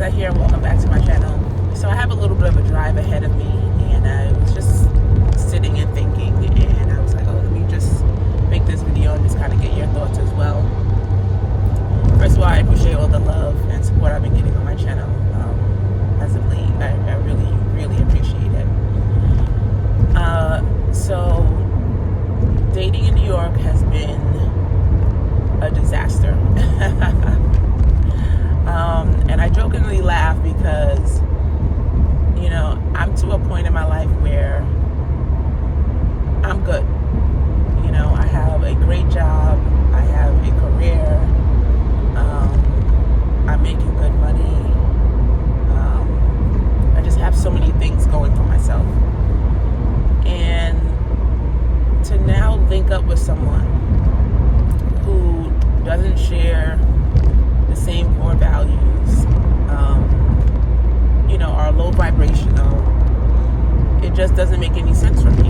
Lisa here, and welcome back to my channel. So I have a little bit of a drive ahead of me, and I was just sitting and thinking, and I was like, oh, let me just make this video and just kind of get your thoughts as well. First of all, I appreciate all the love and support I've been getting on my channel as of late. I really, really appreciate it. So dating in New York has been a disaster. And I jokingly laugh because, you know, I'm to a point in my life where I'm good. You know, I have a great job. I have a career. I'm making good money. I just have so many things going for myself. And to now link up with someone who doesn't share the same core values, you know, are low vibrational, it just doesn't make any sense for me.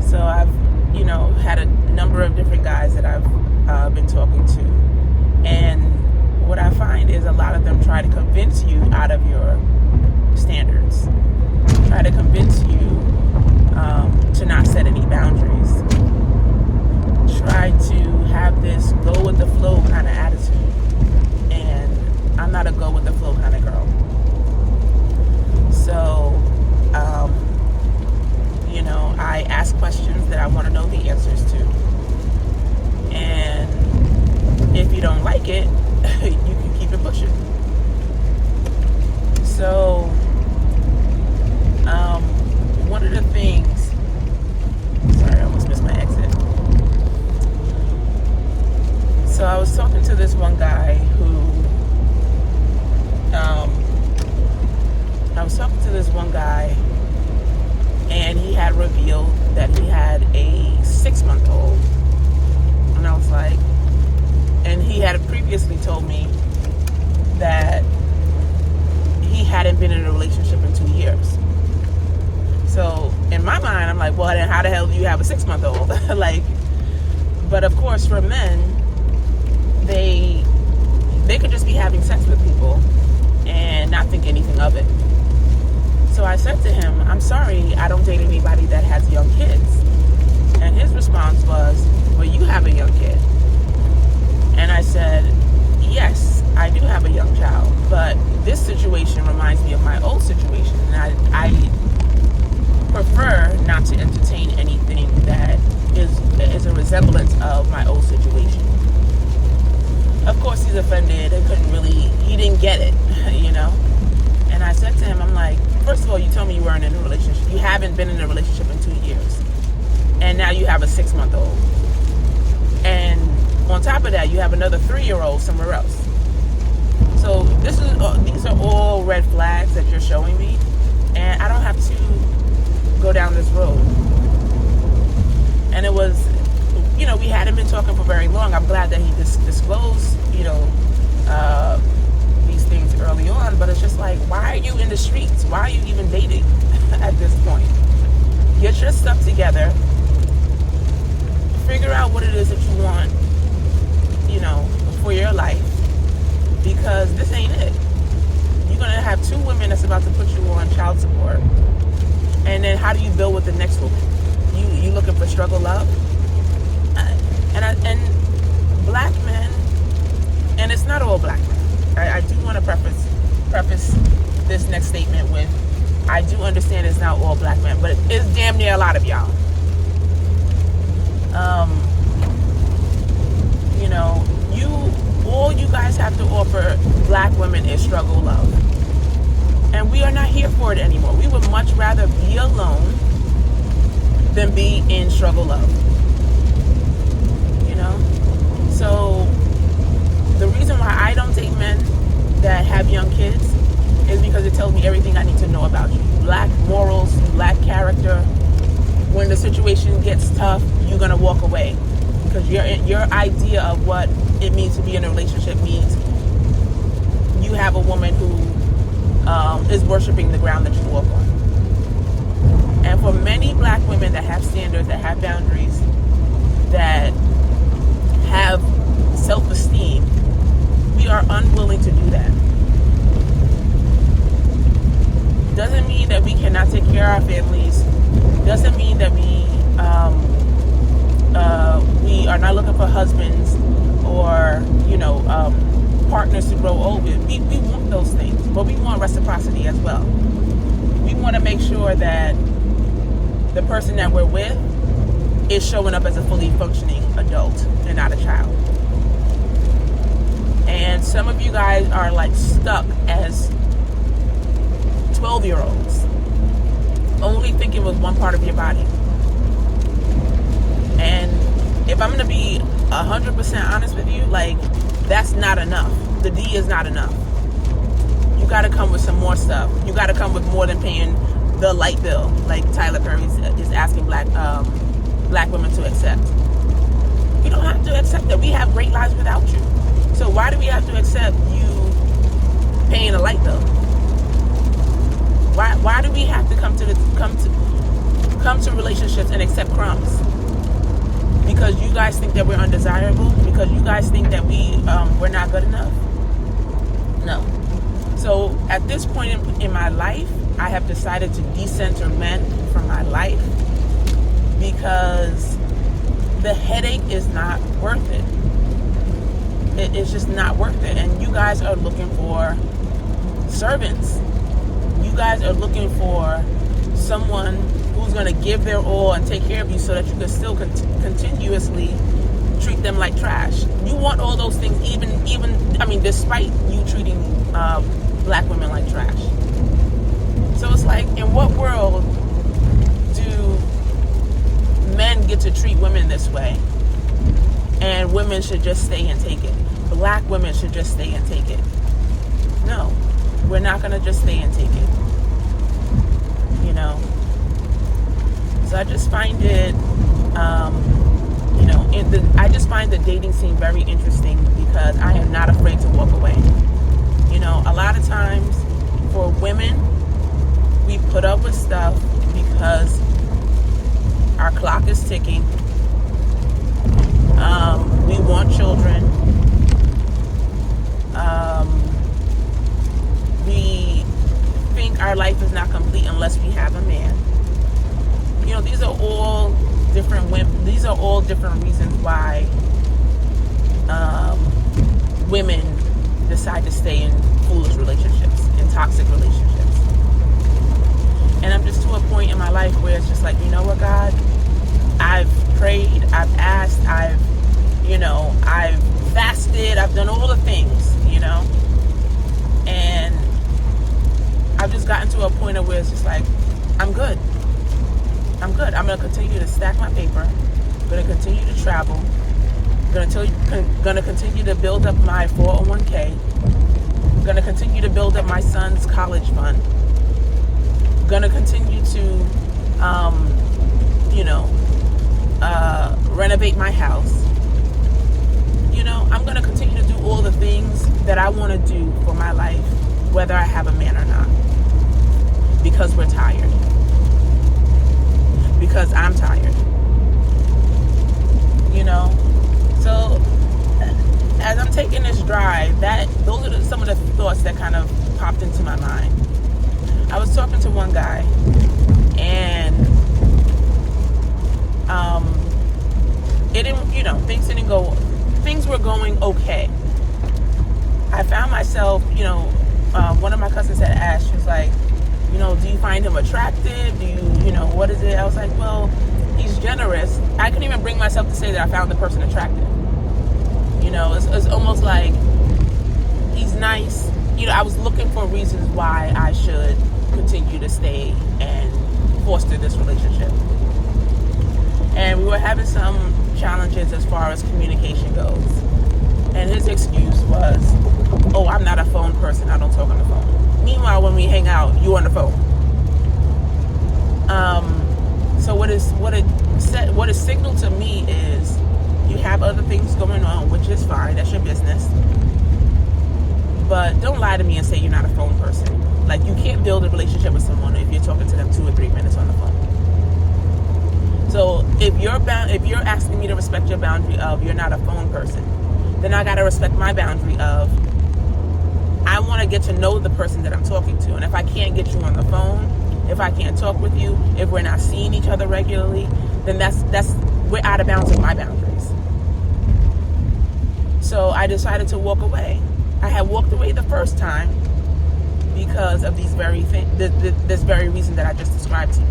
So I've, you know, had a number of different guys that I've been talking to, and what I find is a lot of them try to convince you out of your standards, try to convince you to not set any boundaries, try to have this go with the flow kind of attitude. And I'm not a go with the flow kind of girl. So, you know, I ask questions that I want to know the answers to. And if you don't like it, you can keep it pushing. So, one of the things, sorry, I almost missed my exit. So I was talking to this one guy and he had revealed that he had a 6-month-old. And I was like, and he had previously told me that he hadn't been in a relationship in 2 years. So in my mind, I'm like, well, then how the hell do you have a 6-month-old? Like, but of course for men, they could just be having sex with people and not think anything of it. So I said to him, I'm sorry, I don't date anybody that has young kids. And his response was, well, you have a young kid. And I said, yes, I do have a young child, but this situation reminds me of my old situation, and I prefer not to entertain anything that is a resemblance of my old situation. Of course, he's offended and he didn't get it, you know. And I said to him, I'm like, first of all, you told me you weren't in a relationship. You haven't been in a relationship in 2 years. And now you have a 6-month-old. And on top of that, you have another 3-year-old somewhere else. So these are all red flags that you're showing me. And I don't have to go down this road. And it was, you know, we hadn't been talking for very long. I'm glad that he disclosed, you know, these things early on, but it's just like, why are you in the streets? Why are you even dating at this point? Get your stuff together. Figure out what it is that you want, you know, for your life, because this ain't it. You're going to have 2 women that's about to put you on child support. And then how do you build with the next woman? You looking for struggle love? And black men, and it's not all black men. I do want to preface this next statement with, I do understand it's not all black men, but it's damn near a lot of y'all. You know, all you guys have to offer black women is struggle love. And we are not here for it anymore. We would much rather be alone than be in struggle love. You know? So the reason why I don't date men that have young kids is because it tells me everything I need to know about you. You lack morals, you lack character. When the situation gets tough, you're gonna walk away because your idea of what it means to be in a relationship means you have a woman who is worshiping the ground that you walk on. And for many black women that have standards, that have boundaries, that have self-esteem, we are unwilling to do that. care of our families doesn't mean that we are not looking for husbands or, partners to grow old with. We want those things, but we want reciprocity as well. We want to make sure that the person that we're with is showing up as a fully functioning adult and not a child. And some of you guys are like stuck as 12-year-olds, only thinking with one part of your body. And if I'm going to be 100% honest with you, like, that's not enough. The D is not enough. You got to come with some more stuff. You got to come with more than paying the light bill, like Tyler Perry is asking black women to accept. You don't have to accept that. We have great lives without you. So why do we have to accept you paying a light bill? Why do we have to come to relationships and accept crumbs? Because you guys think that we're undesirable? Because you guys think that we're not good enough? No. So at this point in my life, I have decided to decenter men from my life because the headache is not worth it. It's just not worth it. And you guys are looking for servants. You guys are looking for someone who's going to give their all and take care of you so that you can still continuously treat them like trash. You want all those things despite you treating black women like trash. So it's like, in what world do men get to treat women this way and women should just stay and take it? Black women should just stay and take it. No, we're not going to just stay and take it. So I just find it, I just find the dating scene very interesting because I am not afraid to walk away. A lot of times for women, we put up with stuff because our clock is ticking. We want children. We think our life is not complete unless we have a man. These are all different women. These are all different reasons why women decide to stay in foolish relationships, in toxic relationships. And I'm just to a point in my life where it's just like, you know what, God? I've prayed, I've asked, I've fasted, I've done all the things, and I've just gotten to a point of where it's just like, I'm good. I'm going to continue to stack my paper. I'm going to continue to travel. I'm going to continue to build up my 401k. I'm going to continue to build up my son's college fund. I'm going to continue to, renovate my house. I'm going to continue to do all the things that I want to do for my life, whether I have a man or not. Because we're tired. Because I'm tired. So as I'm taking this drive, those are some of the thoughts that kind of popped into my mind. I was talking to one guy, and things were going okay. I found myself, one of my cousins had asked, she was like, do you find him attractive? Do you, what is it? I was like, well, he's generous. I couldn't even bring myself to say that I found the person attractive. It's almost like he's nice. I was looking for reasons why I should continue to stay and foster this relationship. And we were having some challenges as far as communication goes. And his excuse was, oh, I'm not a phone person. I don't talk on the phone. Meanwhile, when we hang out, you on the phone. So what is signaled to me is you have other things going on, which is fine. That's your business. But don't lie to me and say you're not a phone person. Like, you can't build a relationship with someone if you're talking to them 2 or 3 minutes on the phone. So if you're asking me to respect your boundary of you're not a phone person, then I gotta respect my boundary of I want to get to know the person that I'm talking to. And if I can't get you on the phone, if I can't talk with you, if we're not seeing each other regularly, then we're out of bounds of my boundaries. So I decided to walk away. I had walked away the first time because of this very reason that I just described to you.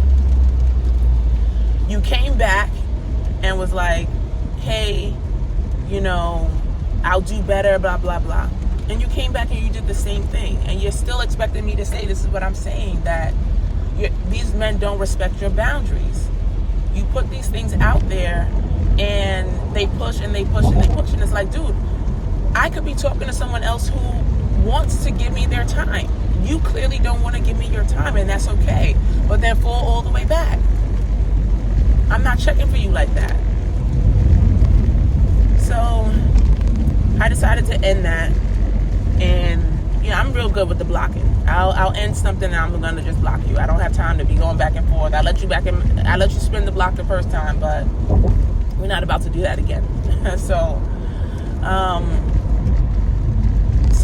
You came back and was like, hey, I'll do better, blah, blah, blah. And you came back and you did the same thing. And you're still expecting me to say, this is what I'm saying, that these men don't respect your boundaries. You put these things out there and they push and they push and they push. And it's like, dude, I could be talking to someone else who wants to give me their time. You clearly don't want to give me your time, and that's okay. But then fall all the way back. I'm not checking for you like that. So I decided to end that. And I'm real good with the blocking. I'll end something and I'm gonna just block you. I don't have time to be going back and forth. I let you spin the block the first time, but we're not about to do that again. So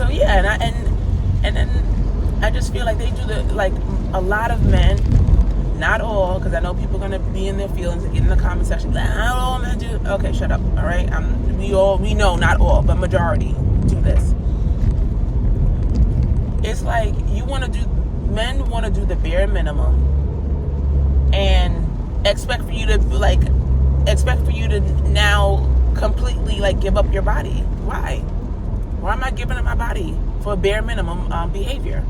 yeah, and then I just feel like they do a lot of men, not all, because I know people are gonna be in their feelings and get in the comment section. Not all men do. Okay, shut up. All right, we know not all, but majority do this. It's like men want to do the bare minimum and expect for you to now completely give up your body. Why? Why am I giving up my body for a bare minimum behavior?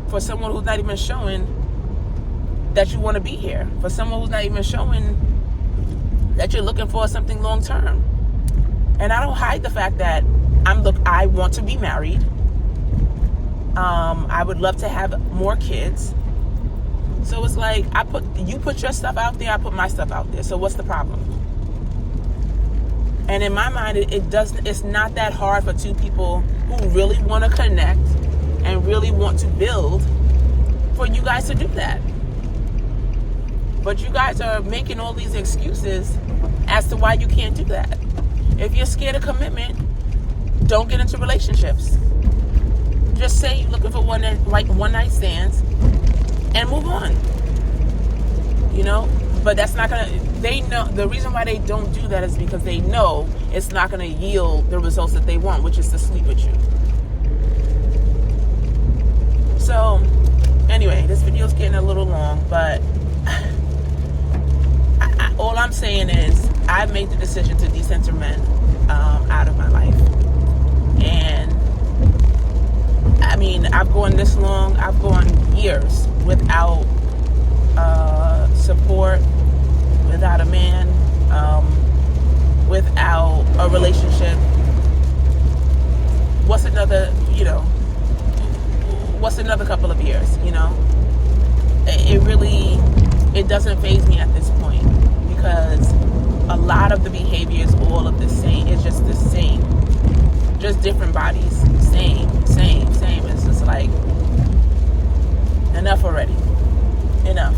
For someone who's not even showing that you want to be here. For someone who's not even showing that you're looking for something long term. And I don't hide the fact that I want to be married. I would love to have more kids. So it's like you put your stuff out there, I put my stuff out there. So what's the problem? And in my mind, it's not that hard for two people who really want to connect and really want to build for you guys to do that. But you guys are making all these excuses as to why you can't do that. If you're scared of commitment, don't get into relationships. Just say you're looking for one night stands and move on. But that's not they know the reason why they don't do that is because they know it's not gonna yield the results that they want, which is to sleep with you. So anyway, this video is getting a little long, but all I'm saying is I've made the decision to decenter men out of my life. And I've gone this long. I've gone years without support, without a man, without a relationship. What's another couple of years, It doesn't faze me at this point because a lot of the behavior is all of the same. It's just the same. Just different bodies. Same. It's just like, enough already. Enough,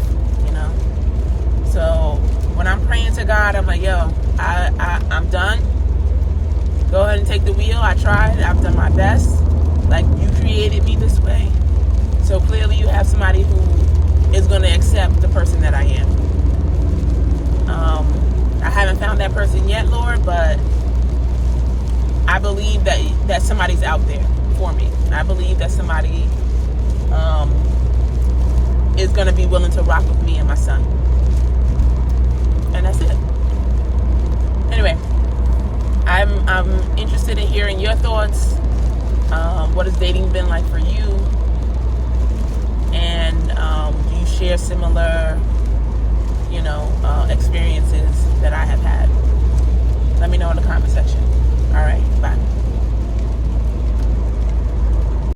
So when I'm praying to God, I'm like, yo, I'm done. Go ahead and take the wheel. I tried. I've done my best. Like, you created me this way. So clearly you have somebody who is going to accept the person that I am. I haven't found that person yet, Lord, but I believe that somebody's out there for me. I believe that somebody is going to be willing to rock with me and my son. And that's it. Anyway, I'm interested in hearing your thoughts. What has dating been like for you? And do you share similar,